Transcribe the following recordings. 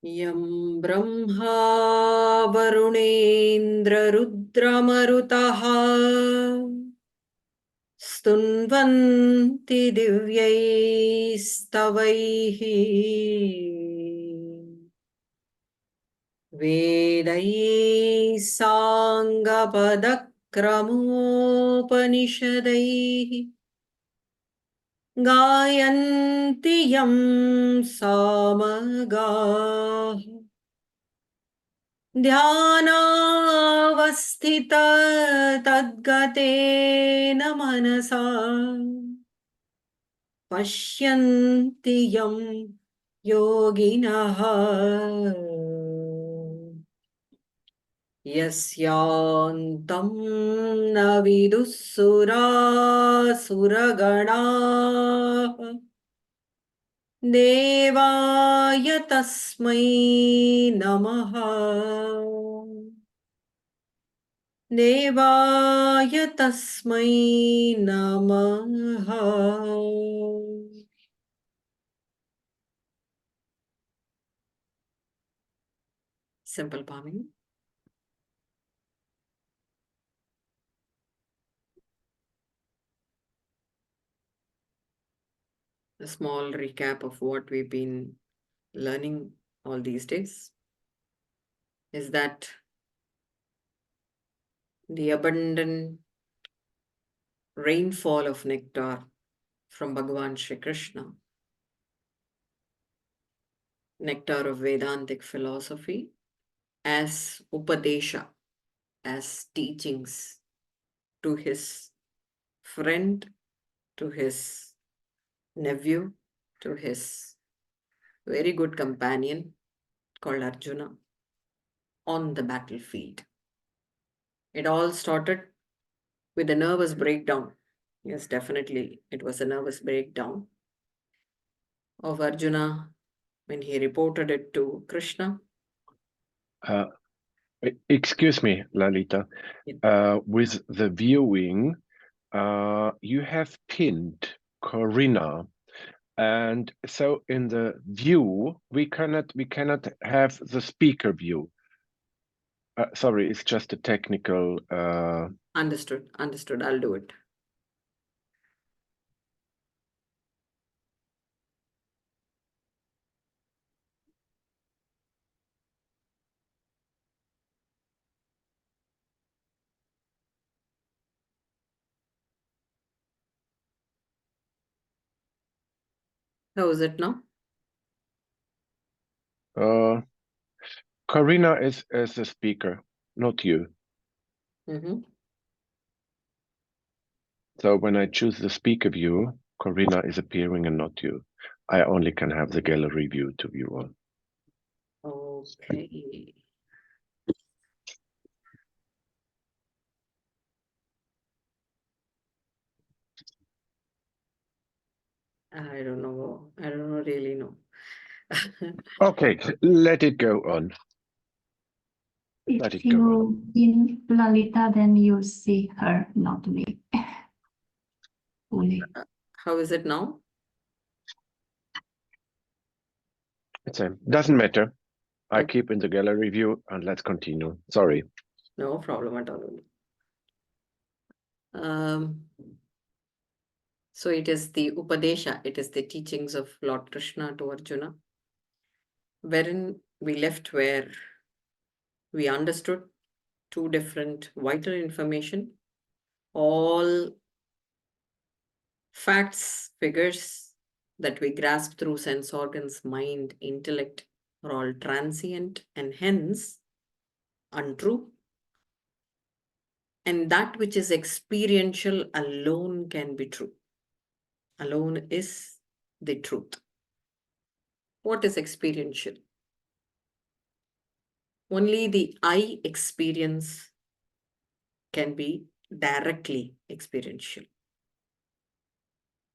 Yam Brahma Varunendra Rudramarutaha Stunvanti Divyaistavaihi Vedai Sangapadakramopanisadaihi Gayanti Yam Samaga Dhyanavasthita tadgatena manasa Pashyanti yam yoginaha Yasyantam navidussura suragana Devaya tasmai namaha Devaya tasmai namaha. Simple palming. A small recap of what we've been learning all these days is that the abundant rainfall of nectar from Bhagavan Shri Krishna, nectar of Vedantic philosophy, as Upadesha, as teachings to his friend, to his nephew, to his very good companion called Arjuna on the battlefield. It all started with a nervous breakdown. Yes, definitely, it was a nervous breakdown of Arjuna when he reported it to Krishna. Excuse me, Lalita. Yeah. With the viewing, you have pinned Corina, and so in the view we cannot have the speaker view. Sorry, it's just a technical. Understood. I'll do it. How is it now? Corina is as the speaker, not you. So when I choose the speaker view, Corina is appearing and not you. I only can have the gallery view to view on. Okay. I don't know. I don't really know. Okay, let it go on. If you in Lalita, then you see her, not me. Fully. How is it now? Doesn't matter. I Okay. keep in the gallery view and let's continue. Sorry. No problem at all. So it is the Upadesha, it is the teachings of Lord Krishna to Arjuna, wherein we left where we understood two different vital information, all facts, figures that we grasp through sense organs, mind, intellect are all transient and hence untrue. And that which is experiential alone can be true. Alone is the truth. What is experiential? Only the I experience can be directly experiential.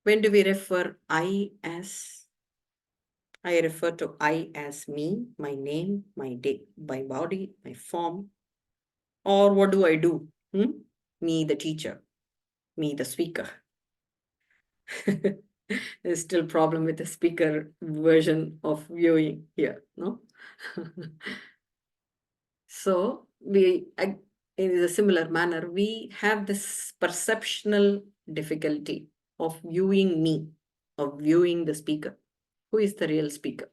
When do we refer I as? I refer to I as me, my name, my day, my body, my form. Or what do I do? Me, the teacher. Me, the speaker. There's still problem with the speaker version of viewing here, no? So in a similar manner, we have this perceptional difficulty of viewing me, of viewing the speaker. Who is the real speaker?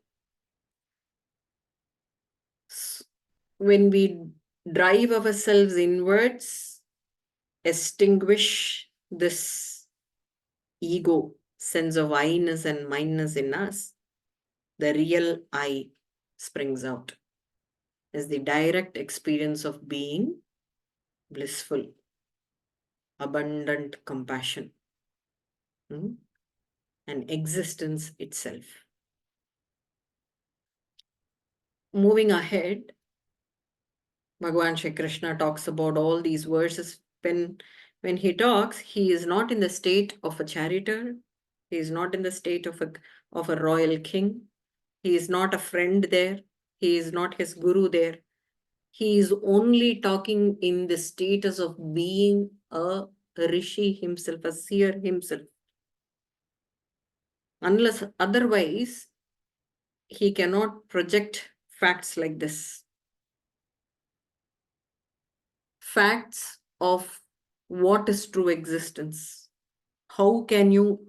When we drive ourselves inwards, extinguish this ego, sense of I-ness and mine-ness in us, the real I springs out as the direct experience of being blissful, abundant compassion, and existence itself. Moving ahead, Bhagavan Shri Krishna talks about all these verses. When he talks, he is not in the state of a charioteer. He is not in the state of a royal king. He is not a friend there. He is not his guru there. He is only talking in the status of being a rishi himself, a seer himself. Unless otherwise, he cannot project facts like this. Facts of what is true existence. How can you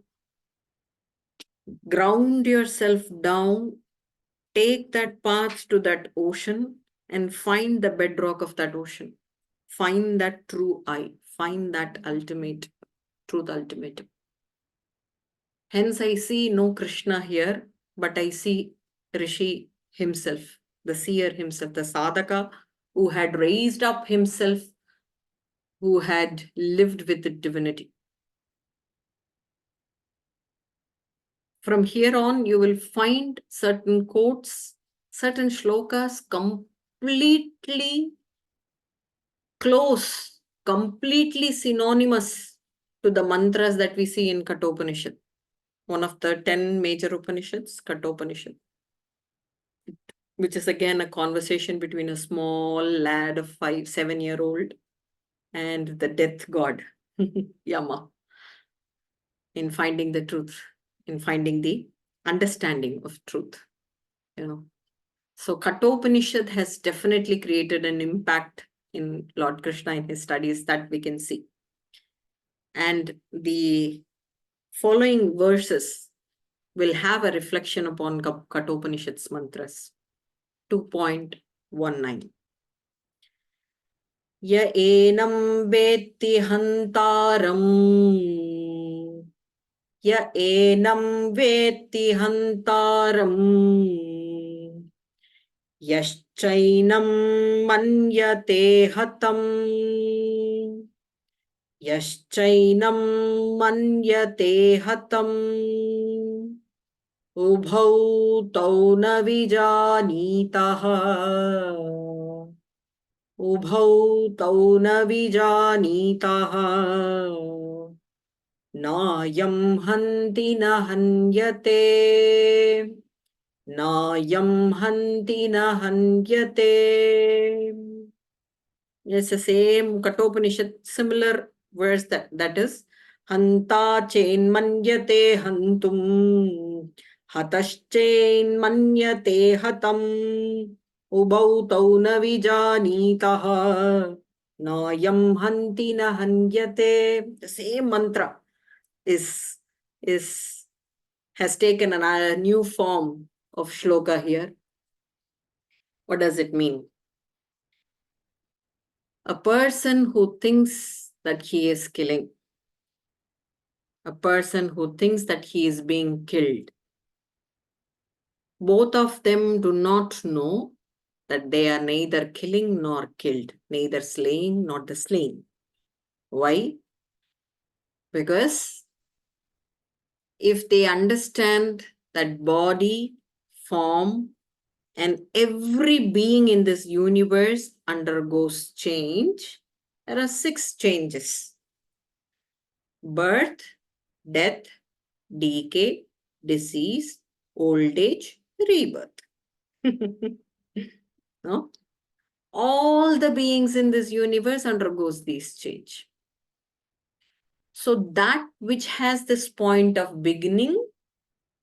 ground yourself down, take that path to that ocean and find the bedrock of that ocean? Find that true I, find that ultimate truth ultimatum. Hence I see no Krishna here, but I see Rishi himself, the seer himself, the sadhaka who had raised up himself, who had lived with the divinity. From here on, you will find certain quotes, certain shlokas completely close, completely synonymous to the mantras that we see in Kathopanishad, one of the 10 major Upanishads, Kathopanishad, which is again a conversation between a small lad of 7-year-old and the death god, Yama, in finding the truth, in finding the understanding of truth. So Kathopanishad has definitely created an impact in Lord Krishna in his studies, that we can see. And the following verses will have a reflection upon Kathopanishad's mantras. 2.19. Ya enam vetti hantaram, ya enam vetti hantaram, yaschainam manyate hatam, yaschainam manyate hatam, ubhau tau na vijanitaha, ubhau tau na vijanitaha, nayam hanti na hanyate, nayam hanti na hanyate. It's the same Kathopanishad, similar verse that is Hanta chain manyate hantum, hataschin manyate hatam, ubau tau na vijanitaha, nayam hanti na hanyate. The same mantra has taken a new form of shloka here. What does it mean? A person who thinks that he is killing, a person who thinks that he is being killed, both of them do not know that they are neither killing nor killed, neither slaying nor the slain. Why? Because if they understand that body, form, and every being in this universe undergoes change, there are 6 changes: birth, death, decay, disease, old age, rebirth. No? All the beings in this universe undergoes these change. So that which has this point of beginning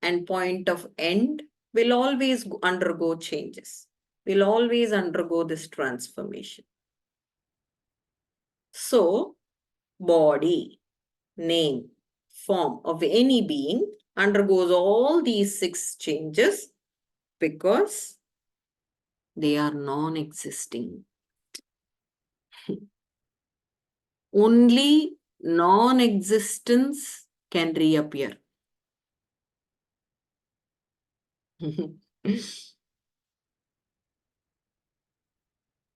and point of end will always undergo changes, will always undergo this transformation. So, body, name, form of any being undergoes all these 6 changes because they are non-existing. Only non-existence can reappear.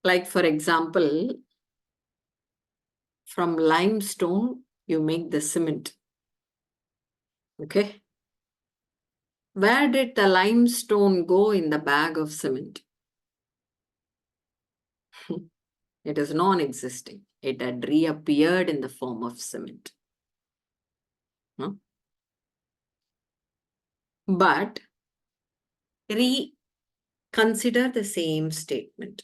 Like, for example, from limestone, you make the cement. Okay? Where did the limestone go in the bag of cement? It is non-existing. It had reappeared in the form of cement. No? But reconsider the same statement.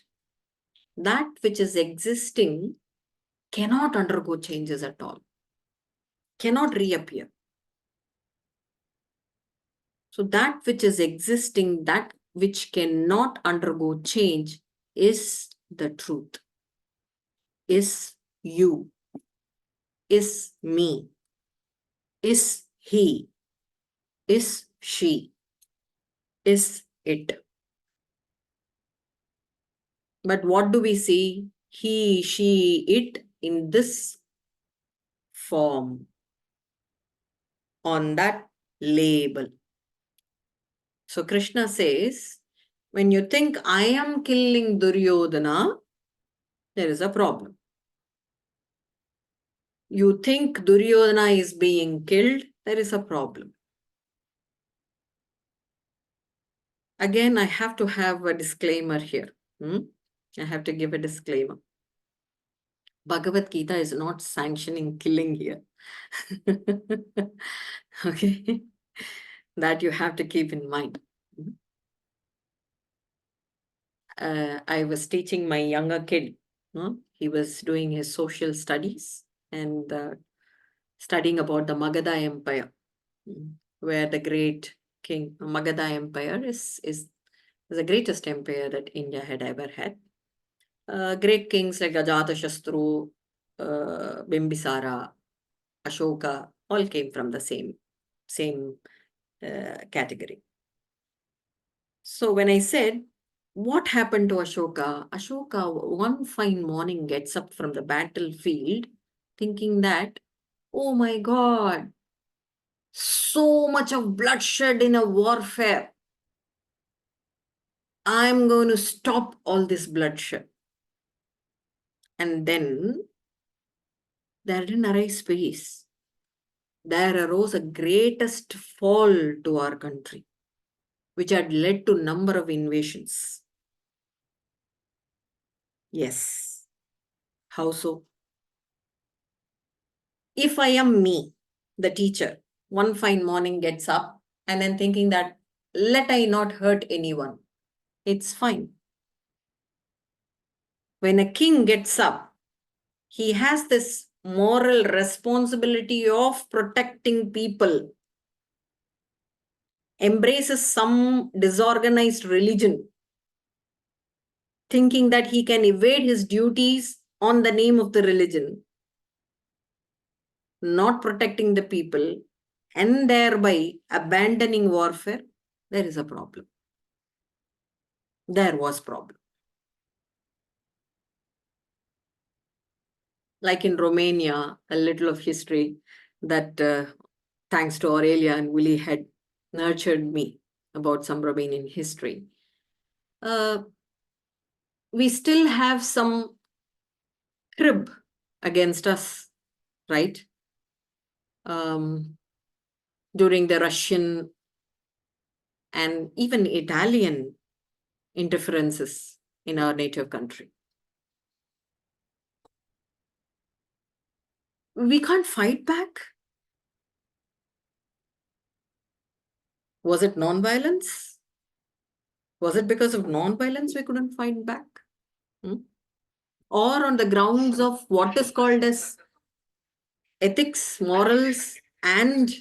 That which is existing cannot undergo changes at all, cannot reappear. So that which is existing, that which cannot undergo change is the truth, is you, is me, is he, is she, is it. But what do we see? He, she, it in this form, on that label. So Krishna says, when you think I am killing Duryodhana, there is a problem. You think Duryodhana is being killed, there is a problem. Again, I have to have a disclaimer here. I have to give a disclaimer. Bhagavad Gita is not sanctioning killing here. Okay? That you have to keep in mind. I was teaching my younger kid. He was doing his social studies and studying about the Magadha Empire, where the great king Magadha Empire is the greatest empire that India had ever had. Great kings like Ajatashatru, Bimbisara, Ashoka, all came from the same category. So when I said, what happened to Ashoka? Ashoka one fine morning gets up from the battlefield thinking that, oh my God, so much of bloodshed in a warfare. I'm going to stop all this bloodshed. And then there didn't arise peace. There arose a greatest fall to our country, which had led to number of invasions. Yes. How so? If I am me, the teacher, one fine morning gets up and then thinking that, let I not hurt anyone, it's fine. When a king gets up, he has this moral responsibility of protecting people, embraces some disorganized religion, thinking that he can evade his duties on the name of the religion, not protecting the people, and thereby abandoning warfare, there is a problem. There was problem. Like in Romania, a little of history that thanks to Aurelia and Willie had nurtured me about some Romanian history. We still have some crib against us, right? During the Russian and even Italian interferences in our native country. We can't fight back. Was it non-violence? Was it because of non-violence we couldn't fight back? Or on the grounds of what is called as ethics, morals, and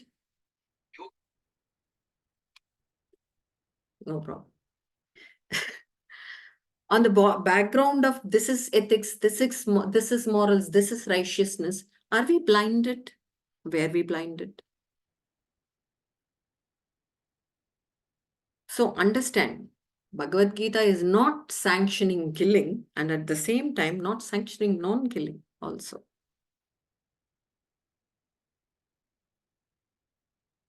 No problem. On the background of this is ethics, this is morals, this is righteousness, are we blinded? Were we blinded? So understand, Bhagavad Gita is not sanctioning killing and at the same time not sanctioning non-killing also.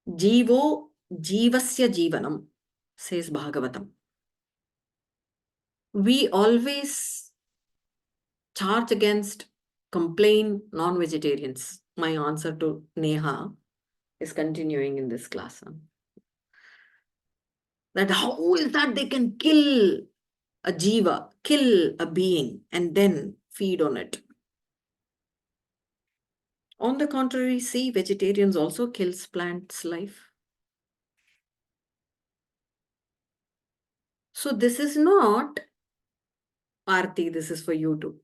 Jivo jivasya jivanam, says Bhagavatam. We always charge against, complain non-vegetarians. My answer to Neha is continuing in this class. That how is that they can kill a jiva, kill a being and then feed on it. On the contrary, see, vegetarians also kills plants' life. So this is not, Aarti, this is for you too.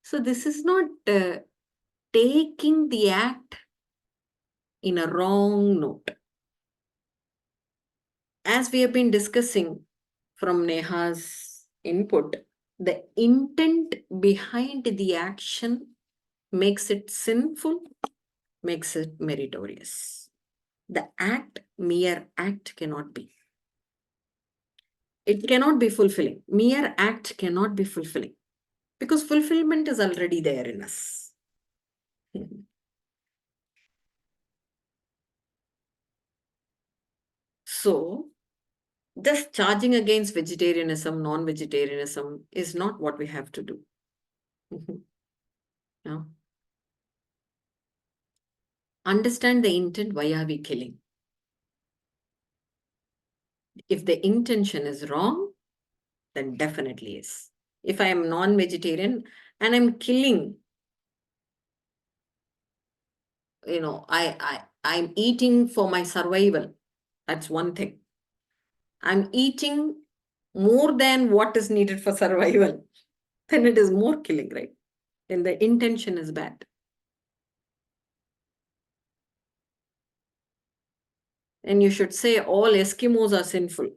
So this is not taking the act in a wrong note. As we have been discussing from Neha's input, the intent behind the action makes it sinful, makes it meritorious. The act, mere act cannot be. It cannot be fulfilling. Mere act cannot be fulfilling because fulfillment is already there in us. So, just charging against vegetarianism, non-vegetarianism is not what we have to do. No. Understand the intent, why are we killing? If the intention is wrong, then definitely is. If I am non-vegetarian and I'm killing, I'm eating for my survival. That's one thing. I'm eating more than what is needed for survival. Then it is more killing, right? Then the intention is bad. And you should say all Eskimos are sinful.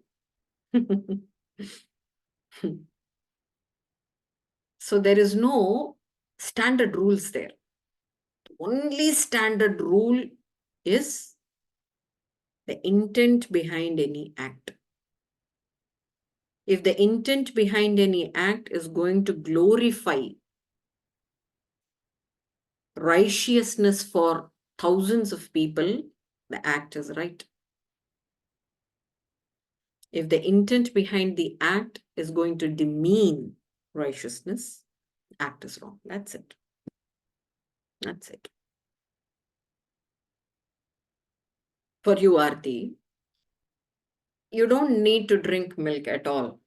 So there is no standard rules there. The only standard rule is the intent behind any act. If the intent behind any act is going to glorify righteousness for thousands of people, the act is right. If the intent behind the act is going to demean righteousness, act is wrong. That's it. That's it. For you, Aarti, you don't need to drink milk at all.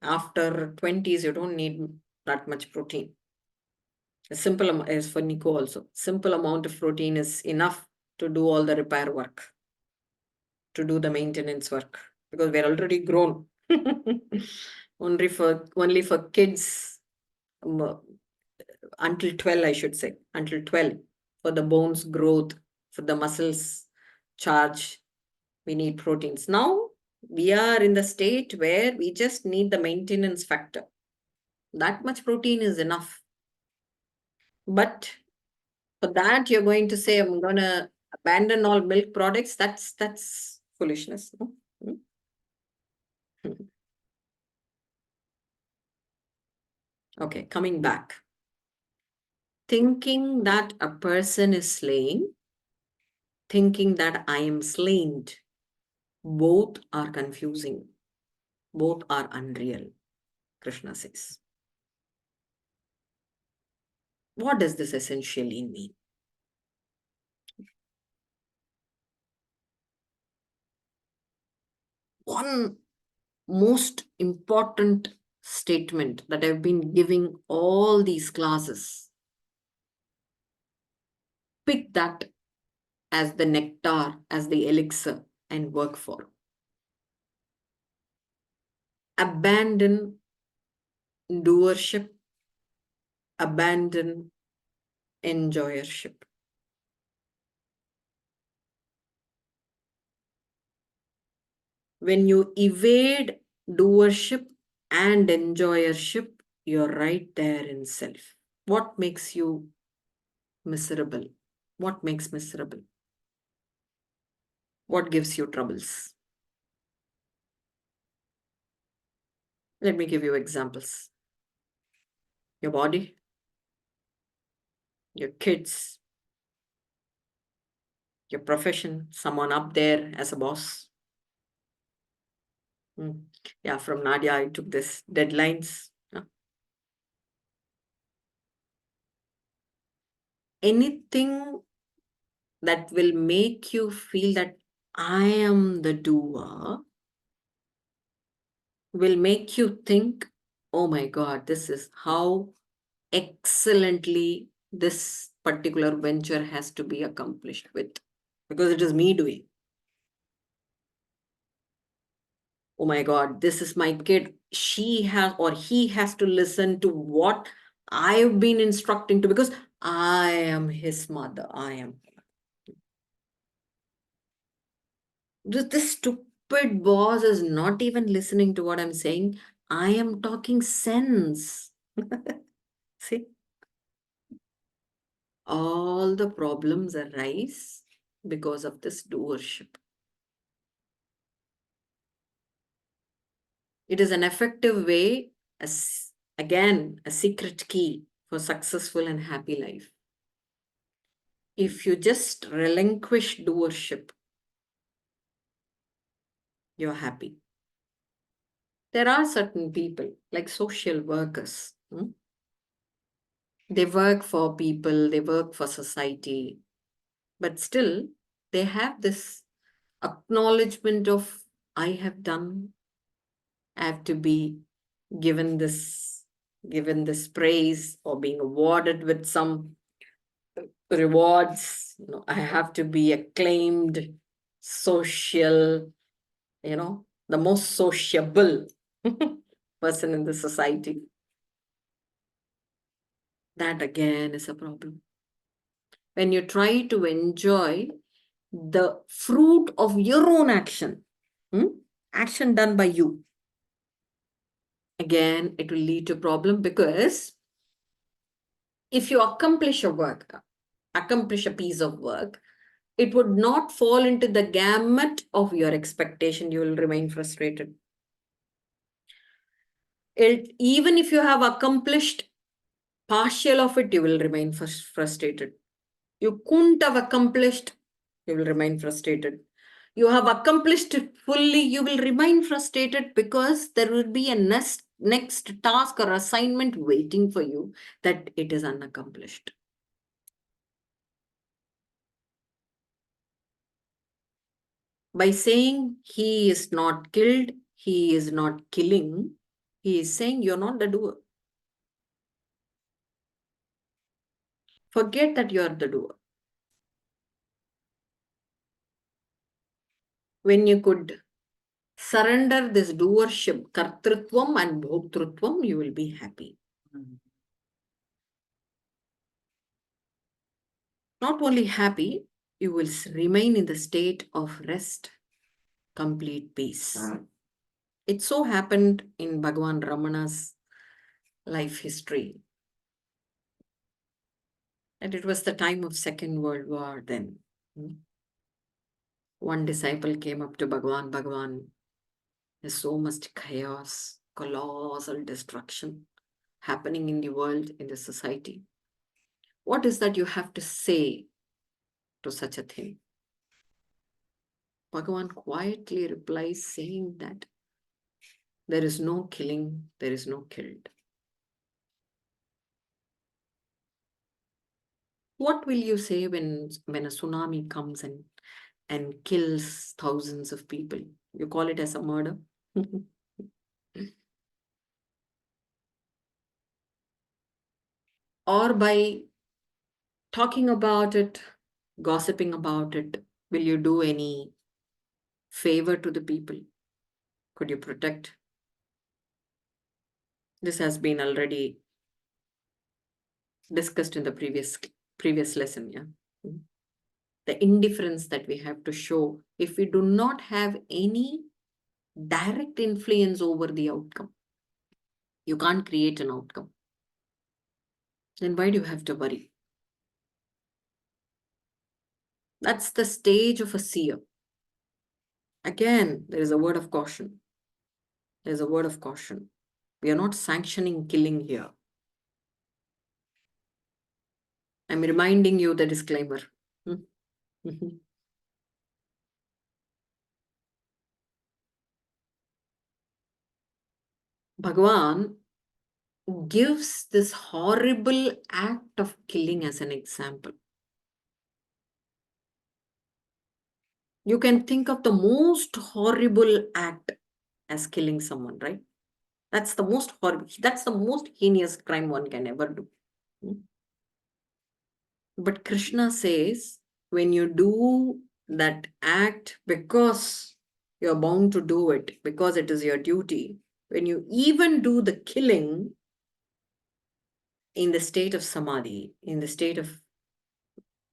After 20s, you don't need that much protein. A simple amount is for Nico also. Simple amount of protein is enough to do all the repair work, to do the maintenance work, because we're already grown. only for kids until 12, I should say, until 12, for the bones growth, for the muscles charge, we need proteins. Now we are in the state where we just need the maintenance factor. That much protein is enough. But for that, you're going to say, I'm going to abandon all milk products. That's foolishness. No? Okay, coming back. Thinking that a person is slain, thinking that I am slain, both are confusing. Both are unreal, Krishna says. What does this essentially mean? One most important statement that I've been giving all these classes. Pick that as the nectar, as the elixir, and work for. Abandon doership, abandon enjoyership. When you evade doership and enjoyership, you're right there in self. What makes you miserable? What makes miserable? What gives you troubles? Let me give you examples. Your body, your kids, your profession, someone up there as a boss. Yeah, from Nadia, I took this deadlines. Anything that will make you feel that I am the doer will make you think, oh my God, this is how excellently this particular venture has to be accomplished with, because it is me doing. Oh my God, this is my kid. She has or he has to listen to what I've been instructing to, because I am his mother. I am. This stupid boss is not even listening to what I'm saying. I am talking sense. See, all the problems arise because of this doership. It is an effective way, as again, a secret key for successful and happy life. If you just relinquish doership, you're happy. There are certain people, like social workers. They work for people, they work for society, but still they have this acknowledgement of, I have done, I have to be given this praise or being awarded with some rewards. I have to be acclaimed, social, the most sociable person in the society. That again is a problem. When you try to enjoy the fruit of your own action, action done by you, again, it will lead to a problem, because if you accomplish a piece of work, it would not fall into the gamut of your expectation. You will remain frustrated. Even if you have accomplished partial of it, you will remain frustrated. You couldn't have accomplished, you will remain frustrated. You have accomplished it fully, you will remain frustrated, because there will be a next task or assignment waiting for you that it is unaccomplished. By saying he is not killed, he is not killing, he is saying you're not the doer. Forget that you're the doer. When you could surrender this doership, kartrutvam and bhoktrutvam, you will be happy. Not only happy, you will remain in the state of rest, complete peace. It so happened in Bhagavan Ramana's life history that it was the time of Second World War then. One disciple came up to Bhagavan, there's so much chaos, colossal destruction happening in the world, in the society. What is that you have to say to such a thing? Bhagavan quietly replies, saying that there is no killing, there is no killed. What will you say when a tsunami comes and kills thousands of people? You call it as a murder? Or by talking about it, gossiping about it, will you do any favor to the people? Could you protect? This has been already discussed in the previous lesson, yeah. The indifference that we have to show if we do not have any direct influence over the outcome. You can't create an outcome. Then why do you have to worry? That's the stage of a seer. Again, there is a word of caution. There's a word of caution. We are not sanctioning killing here. I'm reminding you the disclaimer. Bhagavan gives this horrible act of killing as an example. You can think of the most horrible act as killing someone, right? That's the most horrible, that's the most heinous crime one can ever do. But Krishna says, when you do that act because you're bound to do it, because it is your duty, when you even do the killing in the state of samadhi, in the state of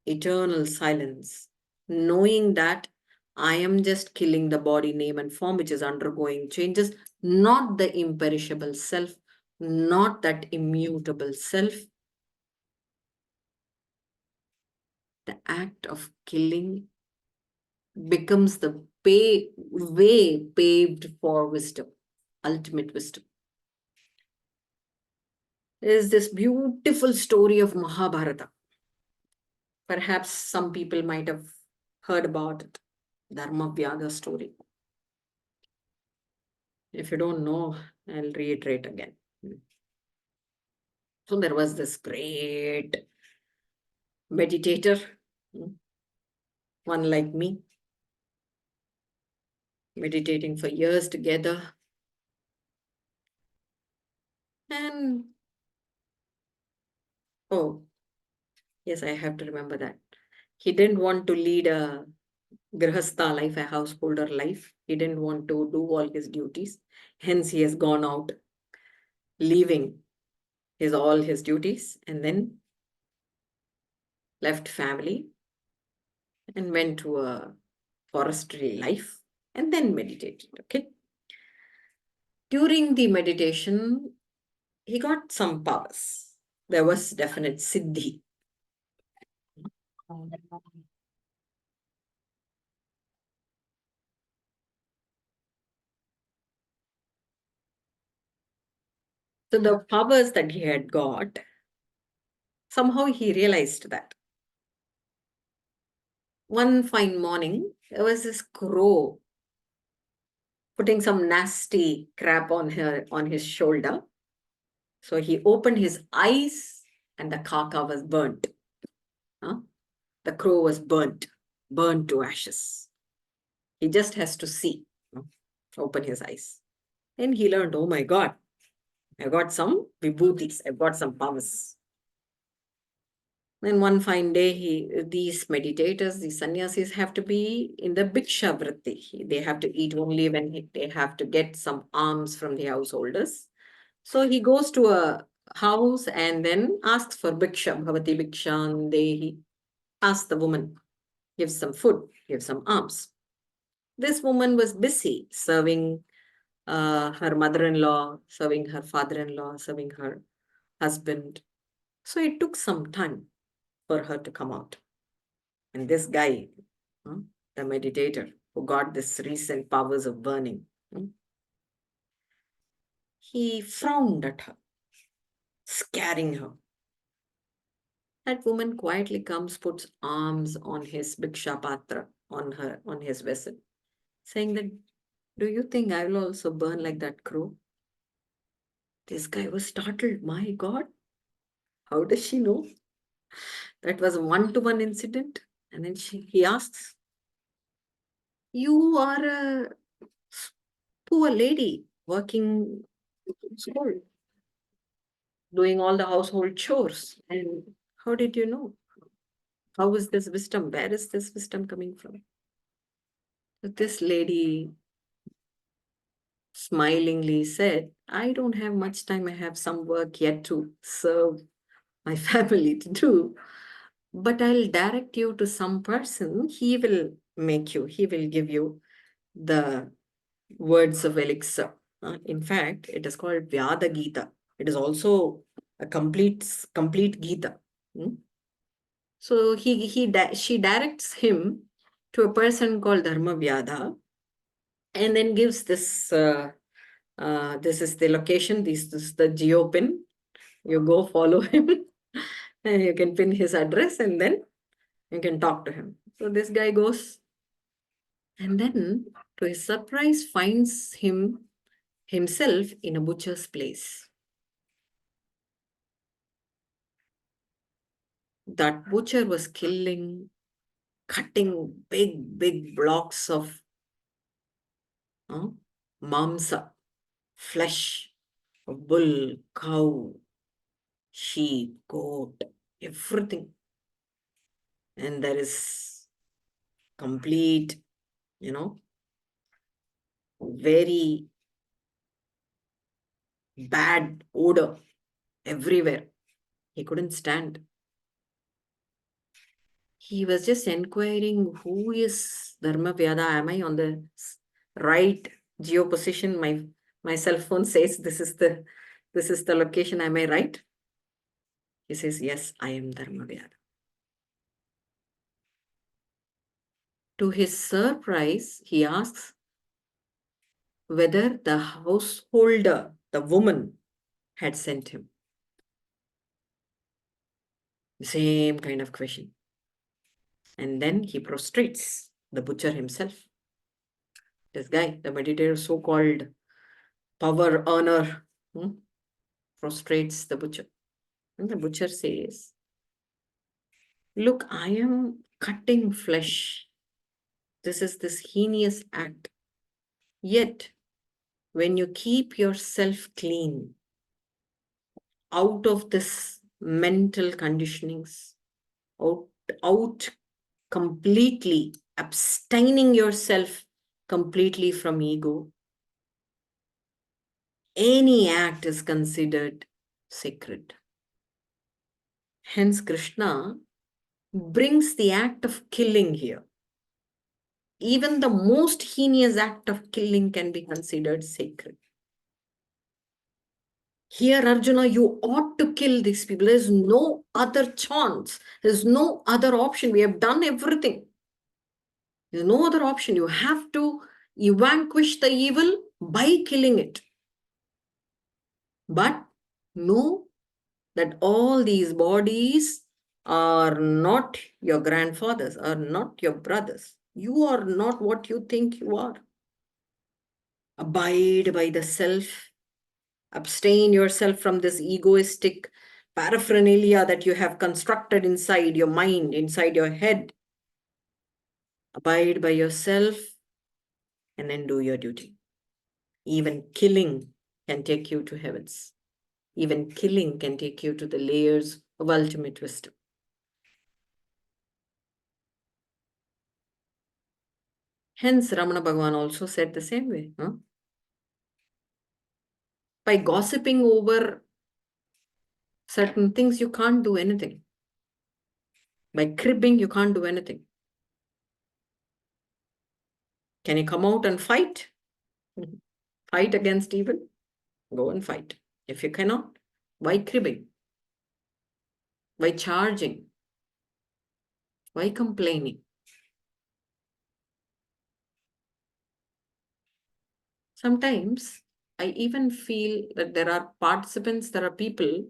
eternal silence, knowing that I am just killing the body, name, and form which is undergoing changes, not the imperishable self, not that immutable self. The act of killing becomes the way paved for wisdom, ultimate wisdom. There is this beautiful story of Mahabharata. Perhaps some people might have heard about it, Dharmavyaga story. If you don't know, I'll reiterate again. So there was this great meditator, one like me, meditating for years together. And, oh, yes, I have to remember that. He didn't want to lead a grihastha life, a householder life. He didn't want to do all his duties. Hence, he has gone out, leaving all his duties, and then left family and went to a forestry life and then meditated. Okay. During the meditation, he got some powers. There was definite siddhi. So the powers that he had got, somehow he realized that. One fine morning, there was this crow putting some nasty crap on his shoulder. So he opened his eyes and the kaka was burnt. Huh? The crow was burnt to ashes. He just has to see, open his eyes. Then he learned, oh my God, I got some vibhutis, I've got some powers. Then one fine day, these meditators, these sannyasis have to be in the bhiksha vritti. They have to eat only when they have to get some alms from the householders. So he goes to a house and then asks for bhiksha, bhavati bhikshan dehi. Asks the woman, give some food, give some alms. This woman was busy serving her mother-in-law, serving her father-in-law, serving her husband. So it took some time for her to come out. And this guy, the meditator who got this recent powers of burning, he frowned at her, scaring her. That woman quietly comes, puts arms on his bhiksha patra, on his vessel, saying that, do you think I will also burn like that crow? This guy was startled. My God, how does she know? That was a one-to-one incident. And then he asks, you are a poor lady working in school, doing all the household chores. And how did you know? How is this wisdom? Where is this wisdom coming from? So this lady smilingly said, I don't have much time. I have some work yet to serve my family to do. But I'll direct you to some person. He will give you the words of elixir. In fact, it is called Vyada Gita. It is also a complete Gita. So she directs him to a person called Dharma Vyada, and then gives this. This is the location. This is the geo pin. You go follow him, and you can pin his address, and then you can talk to him. So this guy goes, and then, to his surprise, finds himself in a butcher's place. That butcher was cutting big blocks of mamsa, flesh, of bull, cow, sheep, goat, everything. And there is complete, very bad odor everywhere. He couldn't stand. He was just inquiring, who is Dharma Vyada? Am I on the right geo position? My cell phone says this is the location. Am I right? He says, yes, I am Dharma Vyada. To his surprise, he asks whether the householder, the woman, had sent him. The same kind of question. And then he prostrates, the butcher himself. This guy, the meditator, so-called power earner, prostrates the butcher. And the butcher says, look, I am cutting flesh. This is this heinous act. Yet, when you keep yourself clean, out of this mental conditionings, out completely, abstaining yourself completely from ego, any act is considered sacred. Hence, Krishna brings the act of killing here. Even the most heinous act of killing can be considered sacred. Here, Arjuna, you ought to kill these people. There's no other chance. There's no other option. We have done everything. There's no other option. You have to vanquish the evil by killing it. But know that all these bodies are not your grandfathers, are not your brothers. You are not what you think you are. Abide by the self. Abstain yourself from this egoistic paraphernalia that you have constructed inside your mind, inside your head. Abide by yourself and then do your duty. Even killing can take you to heavens. Even killing can take you to the layers of ultimate wisdom. Hence, Ramana Bhagavan also said the same way. By gossiping over certain things, you can't do anything. By cribbing, you can't do anything. Can you come out and fight? Fight against evil? Go and fight. If you cannot, why cribbing? Why charging? Why complaining? Sometimes I even feel that there are participants, there are people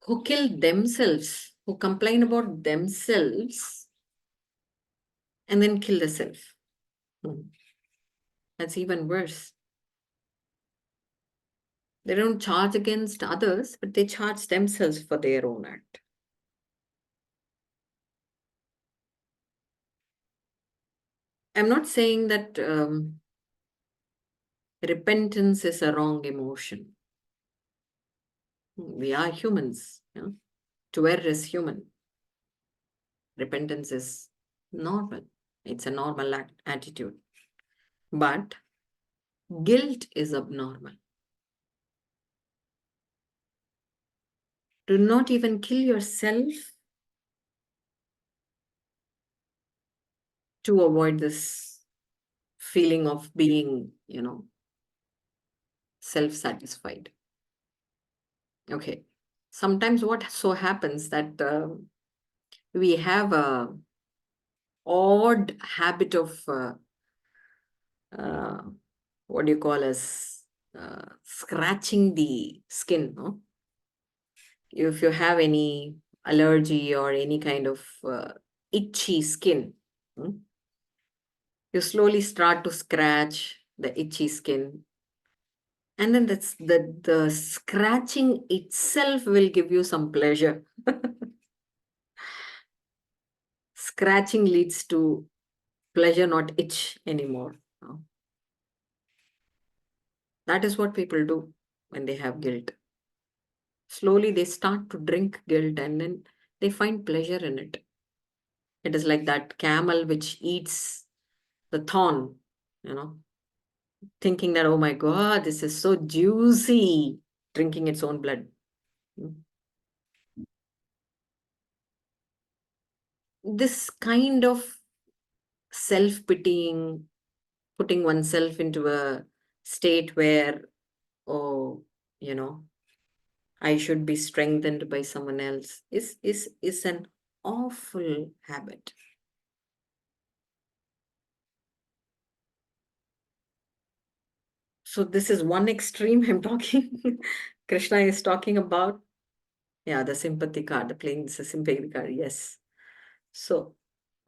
who kill themselves, who complain about themselves and then kill the self. That's even worse. They don't charge against others, but they charge themselves for their own act. I'm not saying that repentance is a wrong emotion. We are humans. To err is human. Repentance is normal. It's a normal attitude. But guilt is abnormal. Do not even kill yourself to avoid this feeling of being, self-satisfied. Okay. Sometimes what so happens that we have a odd habit of uh, what do you call as scratching the skin, no? If you have any allergy or any kind of itchy skin, you slowly start to scratch the itchy skin, and then the scratching itself will give you some pleasure. Scratching leads to pleasure, not itch anymore. No? That is what people do when they have guilt. Slowly they start to drink guilt and then they find pleasure in it. It is like that camel which eats the thorn, thinking that, oh my God, this is so juicy, drinking its own blood. This kind of self-pitying, putting oneself into a state where, oh, I should be strengthened by someone else is an awful habit. So this is one extreme I'm talking. Krishna is talking about. Yeah, the sympathy card, playing the sympathy card. Yes. So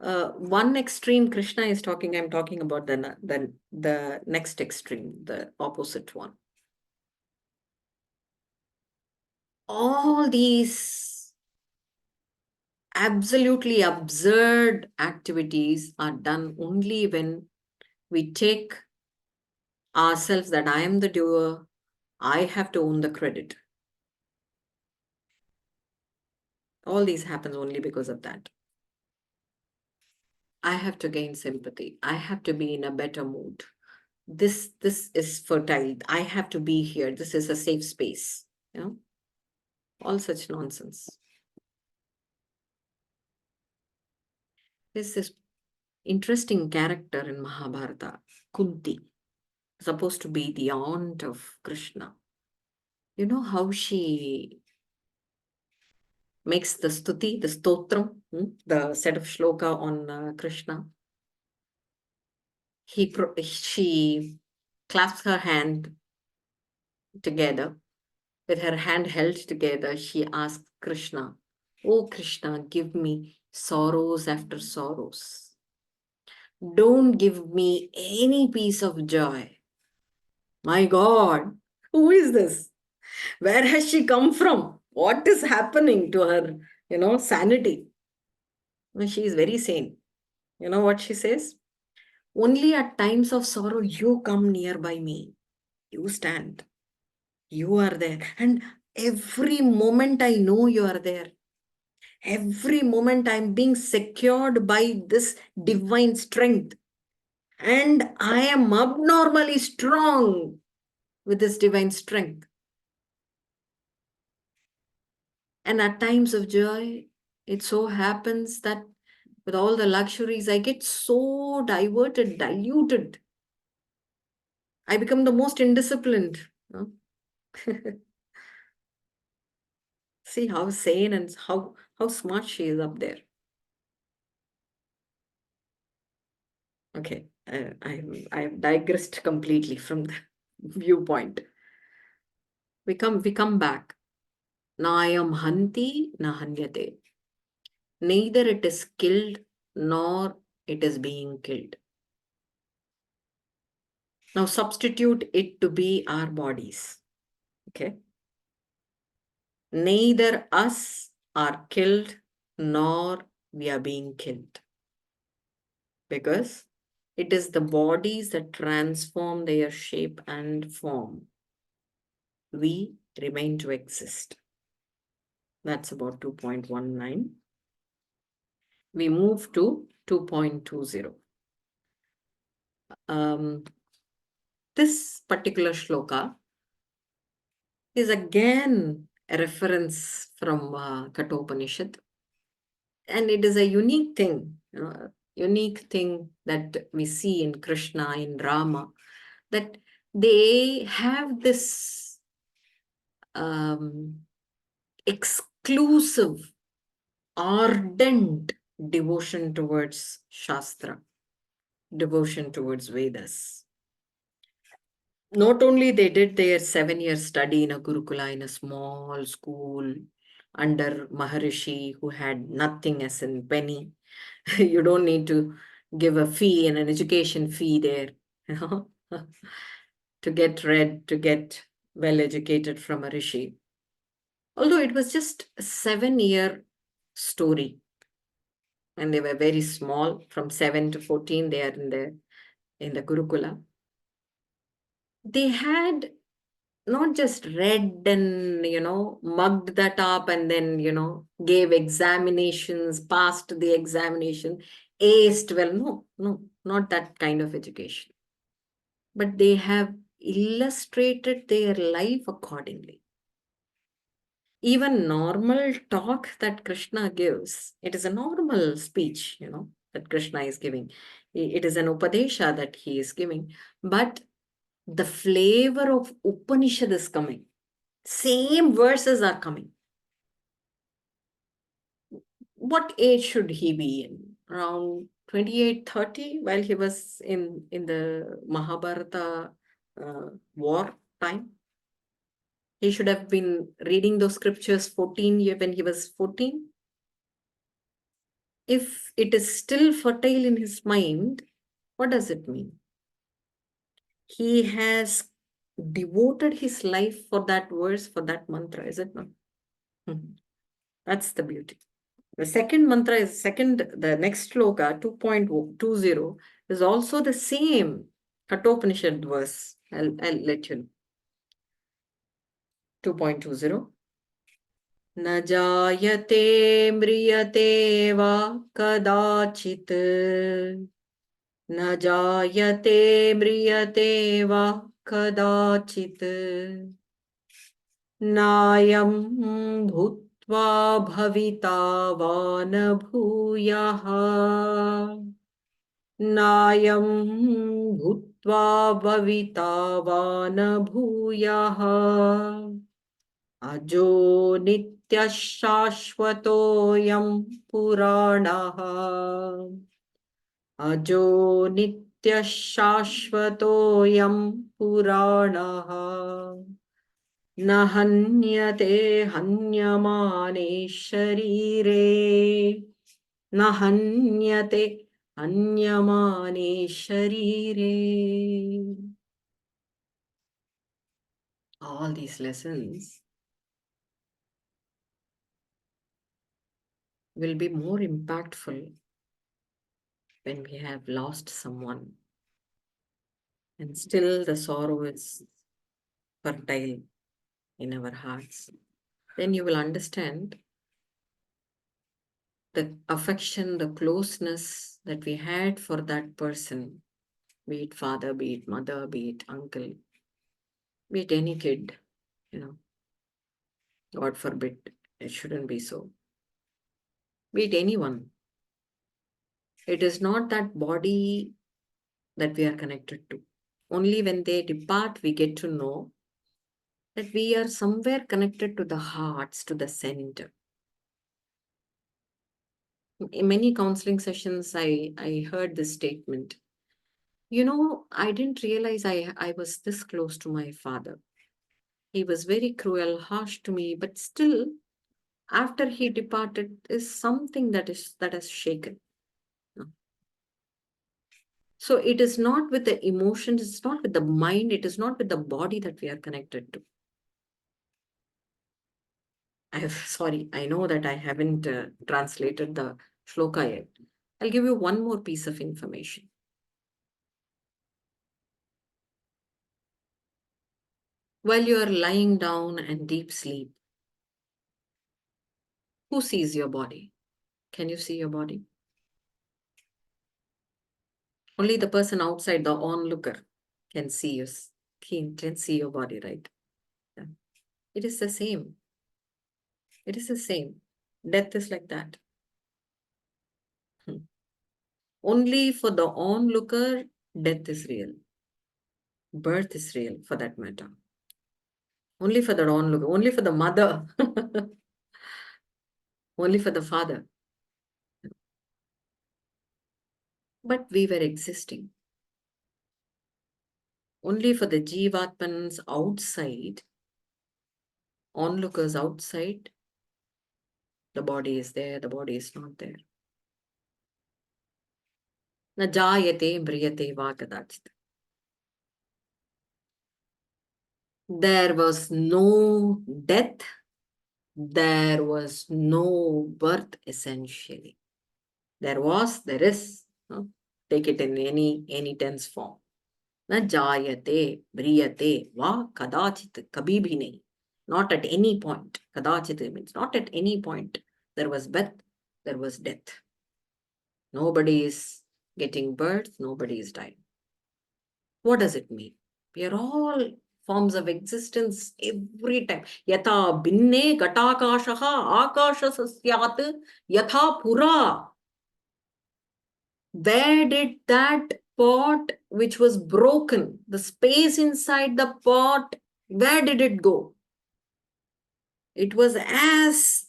one extreme Krishna is talking, I'm talking about the next extreme, the opposite one. All these absolutely absurd activities are done only when we take ourselves that I am the doer, I have to own the credit. All these happens only because of that. I have to gain sympathy. I have to be in a better mood. This is fertile. I have to be here. This is a safe space. All such nonsense. There's this interesting character in Mahabharata, Kunti, supposed to be the aunt of Krishna. You know how she makes the stuti, the stotram, the set of shloka on Krishna. She clasps her hand together. With her hand held together, she asks Krishna, "Oh Krishna, give me sorrows after sorrows. Don't give me any piece of joy." My God, who is this? Where has she come from? What is happening to her, sanity? She is very sane. You know what she says? Only at times of sorrow, you come nearby me. You stand. You are there. And every moment I know you are there. Every moment I'm being secured by this divine strength. And I am abnormally strong with this divine strength. And at times of joy, it so happens that with all the luxuries, I get so diverted, diluted. I become the most indisciplined. See how sane and how smart she is up there. Okay, I've digressed completely from the viewpoint. We come back. Nayam hanti na hanyate. Neither it is killed nor it is being killed. Now substitute it to be our bodies. Okay. Neither us are killed nor we are being killed. Because it is the bodies that transform their shape and form. We remain to exist. That's about 2.19. We move to 2.20. This particular shloka is again a reference from Kathopanishad. And it is a unique thing. unique thing that we see in Krishna, in Rama, that they have this exclusive, ardent devotion towards Shastra, devotion towards Vedas. Not only they did their 7-year study in a Gurukula, in a small school under Maharishi who had nothing as in penny. You don't need to give a fee and an education fee there, you know, to get read, to get well educated from a rishi. Although it was just a 7-year story, and they were very small, from 7 to 14, they are in the Gurukula. They had not just read and, mugged that up and then, gave examinations, passed the examination, aced well. No, not that kind of education. But they have illustrated their life accordingly. Even normal talk that Krishna gives, it is a normal speech, that Krishna is giving. It is an Upadesha that he is giving. But the flavor of Upanishad is coming. Same verses are coming. What age should he be in? Around 28, 30, while he was in the Mahabharata war time. He should have been reading those scriptures 14 when he was 14. If it is still fertile in his mind, what does it mean? He has devoted his life for that verse, for that mantra, is it not? That's the beauty. The second mantra is the next shloka, 2.20, is also the same Kathopanishad verse. I'll let you know. 2.20. न जायते म्रियते वा कदाचित् न जायते म्रियते वा कदाचित् नायं भूत्वा भविता वा न भूयः नायं भूत्वा भविता वा न भूयः अजो नित्यः शाश्वतोऽयं पुराणः अजो नित्यः शाश्वतोऽयं पुराणः न हन्यते हन्यमाने शरीरे न हन्यते हन्यमाने शरीरे. All these lessons will be more impactful when we have lost someone and still the sorrow is fertile in our hearts. Then you will understand the affection, the closeness that we had for that person, be it father, be it mother, be it uncle, be it any kid, God forbid, it shouldn't be so. Be it anyone. It is not that body that we are connected to. Only when they depart, we get to know that we are somewhere connected to the hearts, to the center. In many counseling sessions, I heard this statement. I didn't realize I was this close to my father. He was very cruel, harsh to me, but still, after he departed, is something that has shaken. So it is not with the emotions, it's not with the mind, it is not with the body that we are connected to. Sorry, I know that I haven't translated the shloka yet. I'll give you one more piece of information. While you are lying down and deep sleep, who sees your body? Can you see your body? Only the person outside, the onlooker, can see you. Can see your body, right? Yeah. It is the same. It is the same. Death is like that. Only for the onlooker, death is real. Birth is real, for that matter. Only for the onlooker, only for the mother, only for the father. But we were existing. Only for the Jivatmans outside, onlookers outside, the body is there, the body is not there. Na jayate mriyate va kadachit. There was no death, there was no birth essentially. There was, there is. No? Take it in any tense form. Na jayate mriyate va kadachit. Kabhi bhi nahi. Not at any point. Kadachit means not at any point. There was birth, there was death. Nobody is getting birth, nobody is dying. What does it mean? We are all forms of existence every time. Yatha binne gatakashaha akashasasyat yatha pura. Where did that pot which was broken, the space inside the pot, where did it go? It was as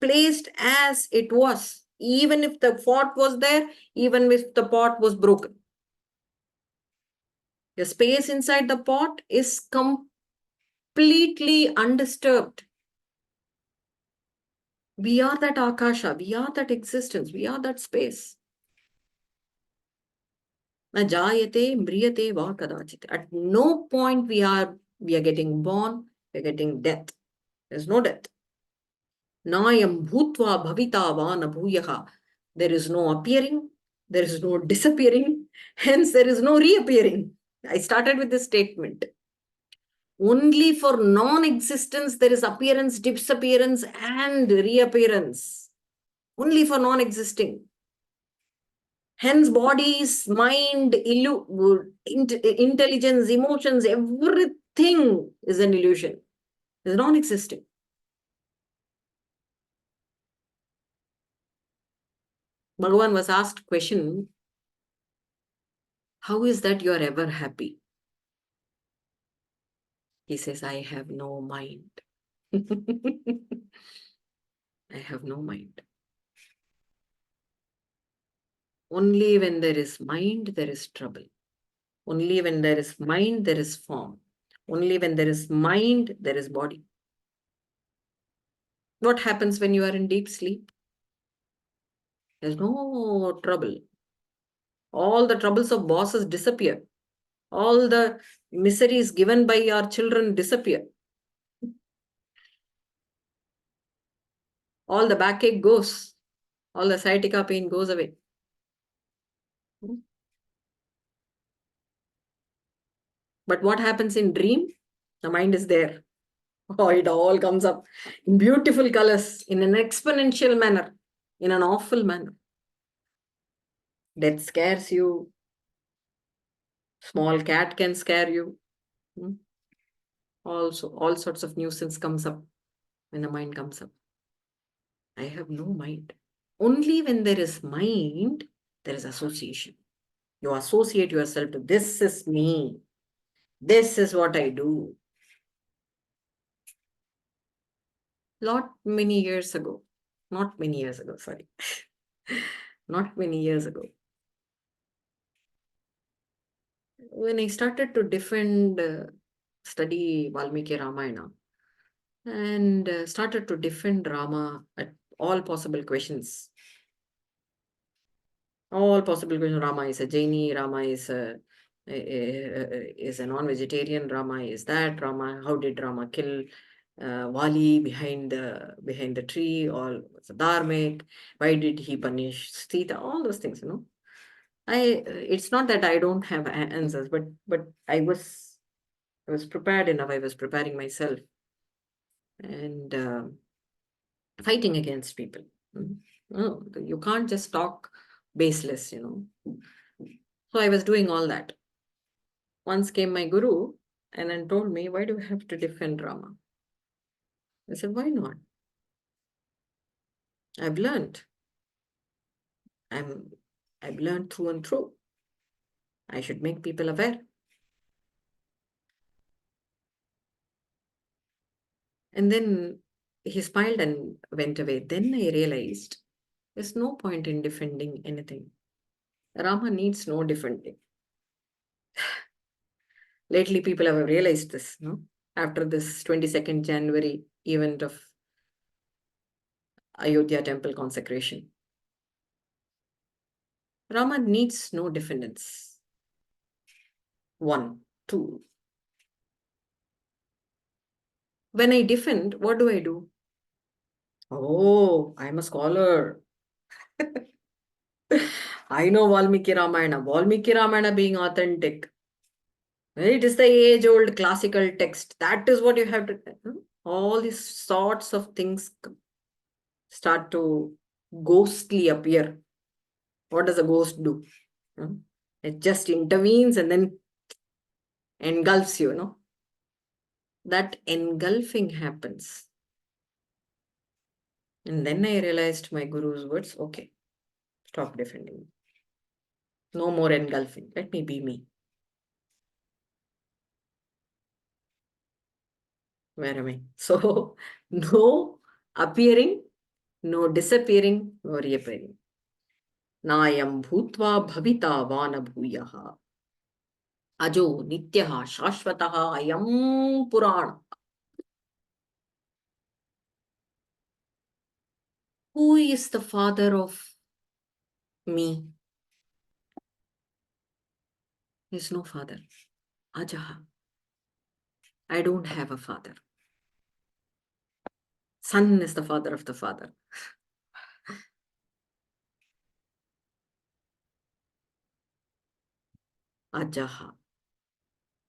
placed as it was, even if the pot was there, even if the pot was broken. The space inside the pot is completely undisturbed. We are that akasha, we are that existence, we are that space. Na jayate mriyate va kadachit. At no point we are getting born, we are getting death. There's no death. Nayam bhutva bhavita va na bhuyaha. There is no appearing, there is no disappearing, hence there is no reappearing. I started with this statement. Only for non-existence there is appearance, disappearance, and reappearance. Only for non-existing. Hence, bodies, mind, intelligence, emotions, everything is an illusion. It's non-existing. Bhagavan was asked a question, how is that you are ever happy? He says, I have no mind. I have no mind. Only when there is mind, there is trouble. Only when there is mind, there is form. Only when there is mind, there is body. What happens when you are in deep sleep? There's no trouble. All the troubles of bosses disappear. All the miseries given by our children disappear. All the backache goes. All the sciatica pain goes away. But what happens in dream? The mind is there. Oh, it all comes up in beautiful colors, in an exponential manner, in an awful manner. Death scares you. Small cat can scare you. Also, all sorts of nuisance comes up when the mind comes up. I have no mind. Only when there is mind, there is association. You associate yourself to this is me. This is what I do. Not many years ago. Not many years ago, sorry. Not many years ago. When I started to study Valmiki Ramayana and started to defend Rama at all possible questions. All possible questions. Rama is a Jaini, Rama is a non-vegetarian, Rama is that, Rama, how did Rama kill Wali behind the tree, or was a dharmic, why did he punish Sita, all those things, it's not that I don't have answers, but I was prepared enough. I was preparing myself and fighting against people. No, you can't just talk baseless, So I was doing all that. Once came my guru and then told me, why do you have to defend Rama? I said, why not? I've learned. I'm I've learned through and through. I should make people aware. And then he smiled and went away. Then I realized there's no point in defending anything. Rama needs no defending. Lately, people have realized this, no? After this 22nd January event of Ayodhya temple consecration. Rama needs no defendants. 1, 2. When I defend, what do? Oh, I'm a scholar. I know Valmiki Ramayana. Valmiki Ramayana being authentic. It is the age-old classical text. That is what you have to... All these sorts of things start to ghostly appear. What does a ghost do? It just intervenes and then engulfs you, no? That engulfing happens. And then I realized my guru's words, okay, stop defending. No more engulfing. Let me be me. Where am I? So, no appearing, no disappearing, no reappearing. Nayam bhutva bhavita vana bhuyaha. Ajo nityaha shashvataha ayam purana. Who is the father of me? There's no father. Ajaha. I don't have a father. Son is the father of the father. Ajaha.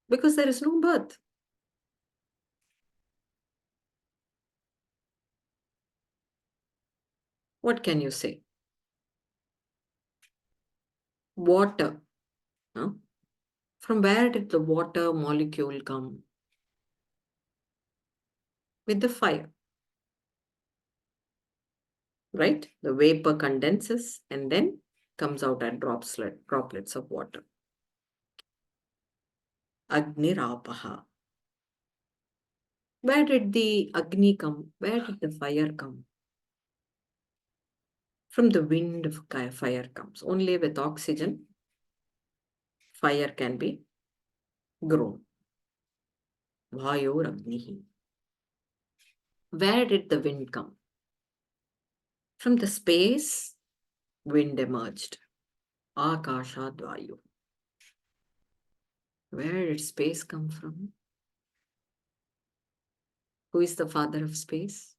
Because there is no birth. What can you say? Water. Huh? From where did the water molecule come? With the fire. Right? The vapor condenses and then comes out at droplets of water. Agnirapaha. Where did the Agni come? Where did the fire come? From the wind of fire comes. Only with oxygen, fire can be grown. Vayor Agnihi. Where did the wind come? From the space, wind emerged. Akasha Dvayu. Where did space come from? Who is the father of space?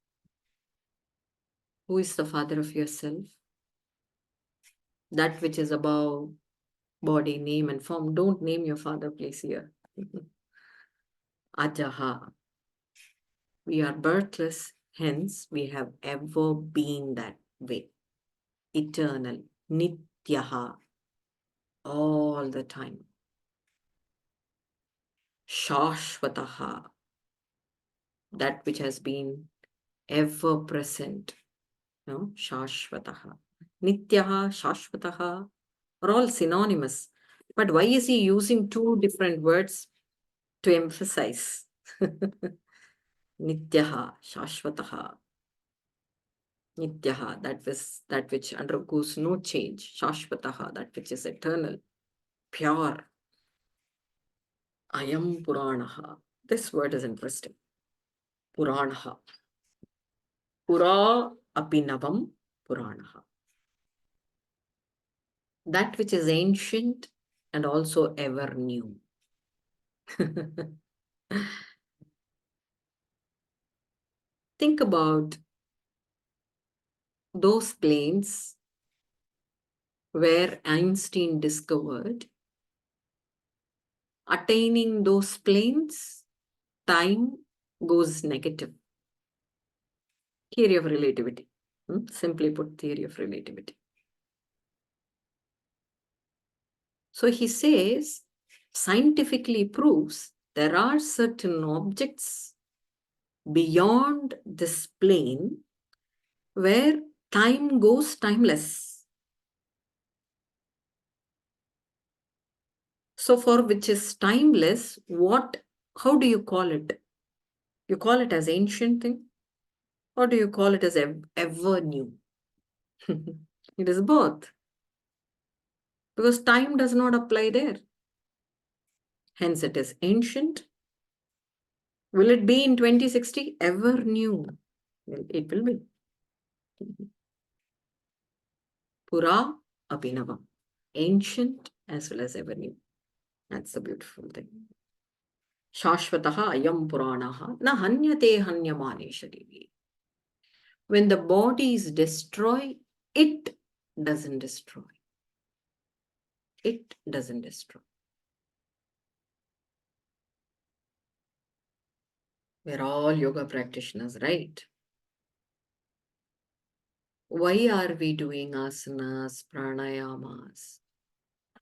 Who is the father of yourself? That which is above body, name, and form. Don't name your father, please, here. Ajaha. We are birthless, hence we have ever been that way. Eternal, nityaha, all the time. Shashvataha, that which has been ever present. No? Shashvataha. Nityaha, Shashvataha are all synonymous. But why is he using two different words to emphasize? Nityaha, Shashvataha. Nityaha, that which undergoes no change. Shashvataha, that which is eternal, pure. Ayam Puranaha. This word is interesting. Puranaha. Pura apinavam Puranaha. That which is ancient and also ever new. Think about those planes where Einstein discovered attaining those planes, time goes negative. Theory of relativity. Simply put, theory of relativity. So he says, scientifically proves there are certain objects beyond this plane where time goes timeless. So for which is timeless, how do you call it? You call it as ancient thing? Or do you call it as ever new? It is both. Because time does not apply there. Hence it is ancient. Will it be in 2060? Ever new. Well, it will be. Pura Abhinavam. Ancient as well as ever new. That's the beautiful thing. Shashvataha ayam puranaha na hanyate hanyamane shariri. When the body is destroyed, it doesn't destroy. It doesn't destroy. We're all yoga practitioners, right? Why are we doing asanas, pranayamas,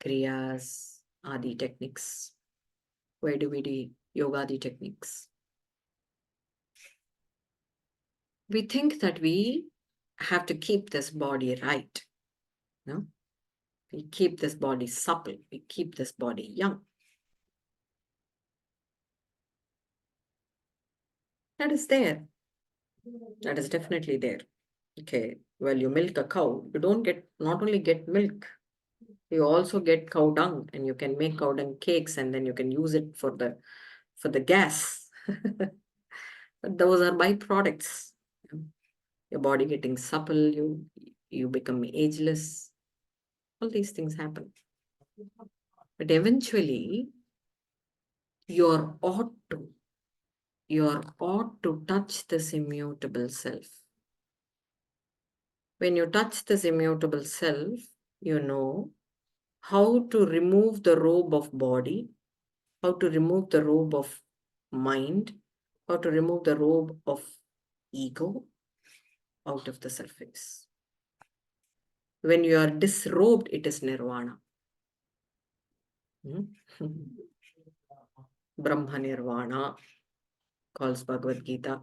kriyas, adi techniques? Why do we do yoga adi techniques? We think that we have to keep this body right. No? We keep this body supple. We keep this body young. That is there. That is definitely there. Okay. Well, you milk a cow. You don't not only get milk, you also get cow dung, and you can make cow dung cakes, and then you can use it for the gas. But those are byproducts. Your body getting supple, you become ageless. All these things happen. But eventually, you're ought to touch this immutable self. When you touch this immutable self, you know how to remove the robe of body, how to remove the robe of mind, how to remove the robe of ego out of the surface. When you are disrobed, it is nirvana. Brahma nirvana calls Bhagavad Gita.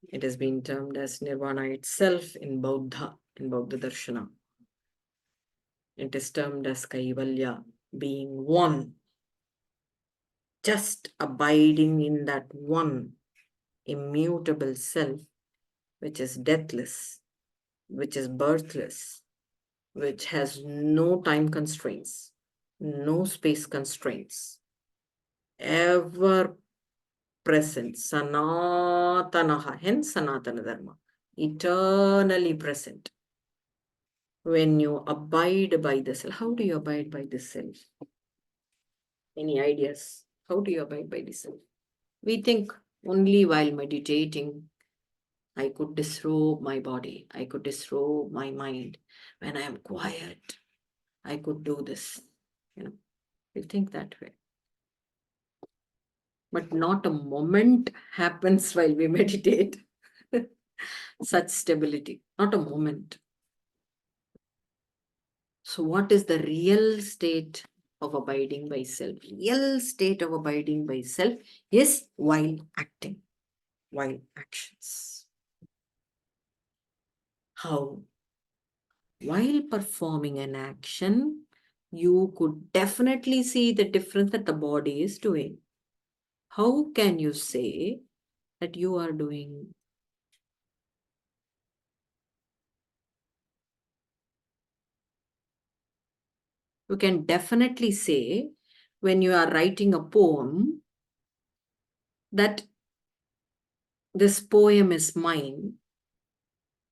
It has been termed as nirvana itself in Buddha Darshana. It is termed as Kaivalya, being one, just abiding in that one immutable self, which is deathless, which is birthless, which has no time constraints, no space constraints, ever present, sanatanaha, hence sanatana dharma, eternally present. When you abide by the self, how do you abide by the self? Any ideas? How do you abide by the self? We think only while meditating, I could disrobe my body, I could disrobe my mind. When I am quiet, I could do this. We think that way. But not a moment happens while we meditate. Such stability, not a moment. So what is the real state of abiding by self? Real state of abiding by self is while acting, while actions. How? While performing an action, you could definitely see the difference that the body is doing. How can you say that you are doing? You can definitely say when you are writing a poem that this poem is mine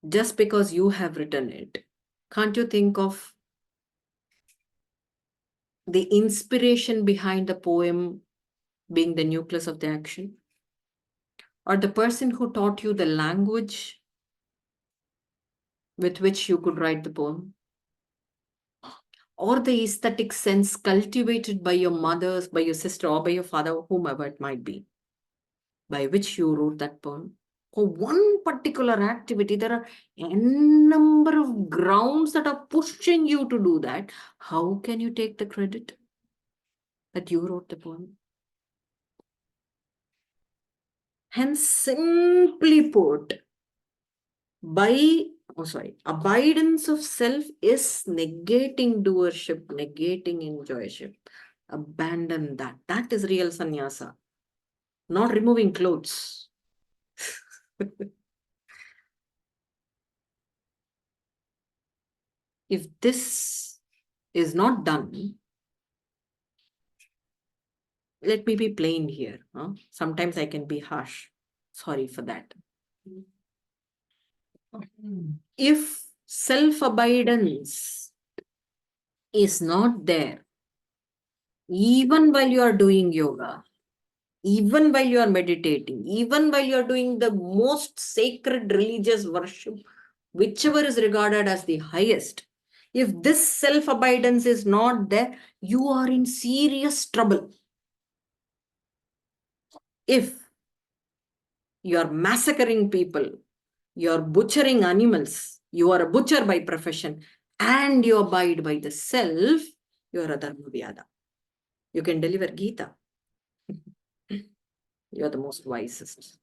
just because you have written it. Can't you think of the inspiration behind the poem being the nucleus of the action? Or the person who taught you the language with which you could write the poem? Or the aesthetic sense cultivated by your mother, by your sister, or by your father, whomever it might be, by which you wrote that poem? For one particular activity, there are a number of grounds that are pushing you to do that. How can you take the credit that you wrote the poem? Hence, simply put, by oh sorry, abidance of self is negating doership, negating enjoyship. Abandon that. That is real sannyasa, not removing clothes. If this is not done, let me be plain here. Sometimes I can be harsh. Sorry for that. If self-abidance is not there, even while you are doing yoga, even while you are meditating, even while you are doing the most sacred religious worship, whichever is regarded as the highest, if this self-abidance is not there, you are in serious trouble. If you are massacring people, you are butchering animals, you are a butcher by profession, and you abide by the self, you are a dharma vyada. You can deliver Gita. You are the most wisest.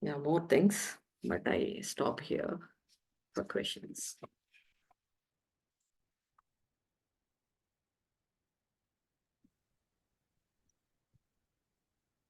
Yeah, more things, but I stop here for questions.